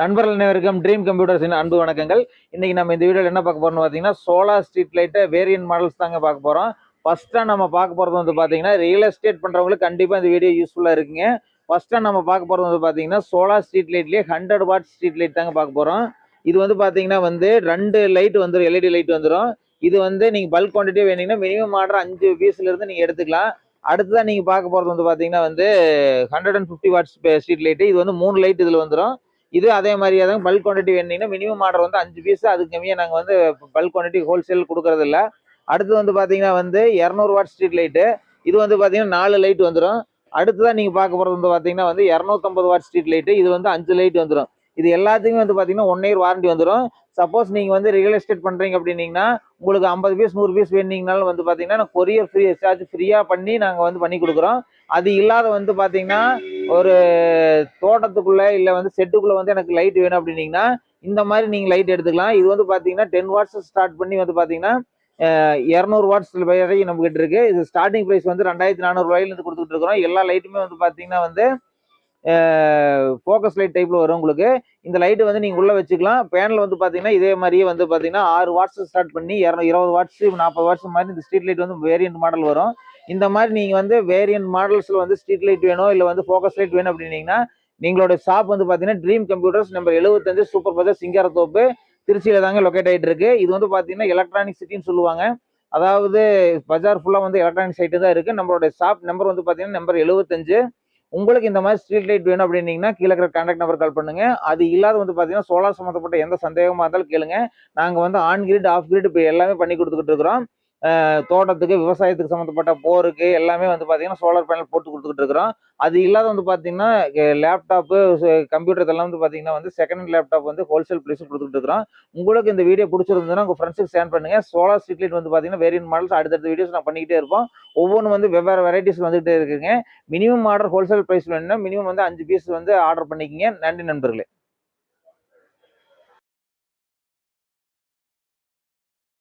நண்பர்கள் அனைவருக்கும் ட்ரீம் கம்ப்யூட்டர்ஸின் அன்பு வணக்கங்கள். இன்னைக்கு நம்ம இந்த வீடியோவில் என்ன பார்க்க போறோம்னு பார்த்தீங்கன்னா, solar street light variant models தாங்க பார்க்க போறோம். ஃபர்ஸ்ட்டாக நம்ம பார்க்க போகிறது வந்து பார்த்தீங்கன்னா, ரியல் எஸ்டேட் பண்ணுறவங்களுக்கு கண்டிப்பாக இந்த வீடியோ யூஸ்ஃபுல்லாக இருக்குங்க. ஃபர்ஸ்ட்டாக நம்ம பார்க்க போகிறது வந்து பார்த்தீங்கன்னா, சோலார் ஸ்ட்ரீட் லைட்லேயே 100 வாட் ஸ்ட்ரீட் லைட் தாங்க பார்க்க போகிறோம். இது வந்து பார்த்தீங்கன்னா வந்து 2 லைட் வந்துடும், எல்இடி லைட் வந்துடும். இது வந்து நீங்கள் பல்க் குவான்டிட்டி வேணுங்கன்னா மினிமம் ஆர்டர் 5 பீஸ்லேருந்து நீங்கள் எடுத்துக்கலாம். அடுத்ததான் நீங்கள் பார்க்க போகிறது வந்து பார்த்தீங்கன்னா வந்து 150 வாட்ஸ் ஸ்ட்ரீட் லைட்டு. இது வந்து 3 லைட் இதில் வந்துடும். இது அதே மாதிரியே தான் பல்க் குவான்டிட்டி வேணுங்கன்னா மினிமம் ஆர்டர் வந்து 5 பீஸ், அதுக்கு கம்மியாக நாங்கள் வந்து பல்க் குவான்டிட்டி ஹோல்சேல் கொடுக்கறது இல்லை. அடுத்து வந்து பார்த்தீங்கன்னா வந்து 200 வாட் ஸ்ட்ரீட் லைட்டு. இது வந்து பார்த்தீங்கன்னா 4 லைட் வந்துடும். அடுத்ததான் நீங்கள் பார்க்க போகிறது வந்து பார்த்தீங்கன்னா வந்து 250 வாட் ஸ்ட்ரீட் லைட்டு. இது வந்து 5 லைட் வந்துடும். இது எல்லாத்துக்குமே வந்து பார்த்தீங்கன்னா 1 இயர் வாரண்டி வந்துடும். சப்போஸ் நீங்கள் வந்து ரியல் எஸ்டேட் பண்ணுறீங்க அப்படின்னீங்கன்னா உங்களுக்கு 50 பீஸ் 100 பீஸ் வேணுங்கனாலும் வந்து பார்த்தீங்கன்னா கொரியர் ஃப்ரீ சார்ஜ் ஃப்ரீயாக பண்ணி நாங்கள் வந்து பண்ணி கொடுக்குறோம். அது இல்லாத வந்து பார்த்தீங்கன்னா ஒரு தோட்டத்துக்குள்ள இல்லை வந்து செட்டுக்குள்ள வந்து எனக்கு லைட் வேணும் அப்படின்னீங்கன்னா இந்த மாதிரி நீங்கள் லைட் எடுத்துக்கலாம். இது வந்து பார்த்தீங்கன்னா 10 வாட்ஸ் ஸ்டார்ட் பண்ணி வந்து பார்த்தீங்கன்னா 200 வாட்ஸ் வரைக்கும் நம்ம கிட்ட இருக்கு. இது ஸ்டார்டிங் ப்ரைஸ் வந்து 2400 ரூபாயிலிருந்து கொடுத்துட்டு இருக்கிறோம். எல்லா லைட்டுமே வந்து பார்த்தீங்கன்னா வந்து ஃபோக்கஸ் லைட் டைப்ல வரும். உங்களுக்கு இந்த லைட்டு வந்து நீங்க உள்ள வச்சுக்கலாம். பேனல் வந்து பாத்தீங்கன்னா இதே மாதிரியே வந்து பாத்தீங்கன்னா 6 வாட்ஸ் ஸ்டார்ட் பண்ணி 20 வாட்ஸ் 40 வாட்ஸ் மாதிரி இந்த ஸ்ட்ரீட் லைட் வந்து வேரியன்ட் மாடல் வரும். இந்த மாதிரி நீங்க வந்து வேரியன்ட் மாடல்ஸ்ல வந்து ஸ்ட்ரீட் லைட் வேணும் இல்ல வந்து ஃபோக்கஸ் லைட் வேணும் அப்படின்னீங்கன்னா நீங்களோட ஷாப் வந்து பாத்தீங்கன்னா ட்ரீம் கம்ப்யூட்டர்ஸ் நம்பர் 75 சூப்பர் பஜார் சிங்காரத்தோப்பு திருச்சியில தாங்க லொக்கேட் ஆகிட்டு இருக்கு. இது வந்து பாத்தீங்கன்னா எலக்ட்ரானிக் சிட்டின்னு சொல்லுவாங்க. அதாவது பஜார் ஃபுல்லா வந்து எலக்ட்ரானிக் சைட்டு தான் இருக்கு. நம்மளோட ஷாப் நம்பர் வந்து பாத்தீங்கன்னா நம்பர் 75. உங்களுக்கு இந்த மாதிரி ஸ்ட்ரீட் லைட் வேணும் அப்படின்னீங்கன்னா கீழே இருக்கிற கான்டாக்ட் நம்பர் கால் பண்ணுங்க. அது இல்லாத வந்து பார்த்தீங்கன்னா சோலார் சம்மந்தப்பட்ட எந்த சந்தேகமாக இருந்தாலும் கேளுங்க. நாங்கள் வந்து ஆன் கிரிட் ஆஃப் கிரிட் இப்போ எல்லாமே பண்ணி கொடுத்துக்கிட்டு இருக்கிறோம். தோட்டத்துக்கு விவசாயத்துக்கு சம்மந்தப்பட்ட போருக்கு எல்லாமே வந்து பார்த்தீங்கன்னா சோலார் பேனல் போட்டு கொடுத்துக்கிட்டு இருக்கிறோம். அது இல்லாத வந்து பார்த்தீங்கன்னா லேப்டாப்பு கம்ப்யூட்டர் இதெல்லாம் வந்து பார்த்தீங்கன்னா வந்து செகண்ட் ஹேண்ட் லேப்டாப் வந்து ஹோல்சேல் ப்ரைஸ் கொடுத்துட்டு இருக்கிறோம். உங்களுக்கு இந்த வீடியோ பிடிச்சிருந்ததுன்னா உங்கள் ஃப்ரெண்ட்ஸுக்கு ஷேர் பண்ணுங்க. சோலார் ஸ்ட்ரீட் லைட் வந்து பார்த்தீங்கன்னா வேரியன்ட் மாடல்ஸ் அடுத்தடுத்த வீடியோஸ் நான் பண்ணிக்கிட்டே இருப்போம். ஒவ்வொன்றும் வந்து வெவ்வேறு வெரைட்டிஸ் வந்துகிட்டே இருக்குங்க. மினிமம் ஆர்டர் ஹோல்சேல் ப்ரைஸ் வேணும்னா மினிமம் வந்து 5 பீஸ் வந்து ஆர்டர் பண்ணிக்கிங்க. நன்றி நண்பர்களே.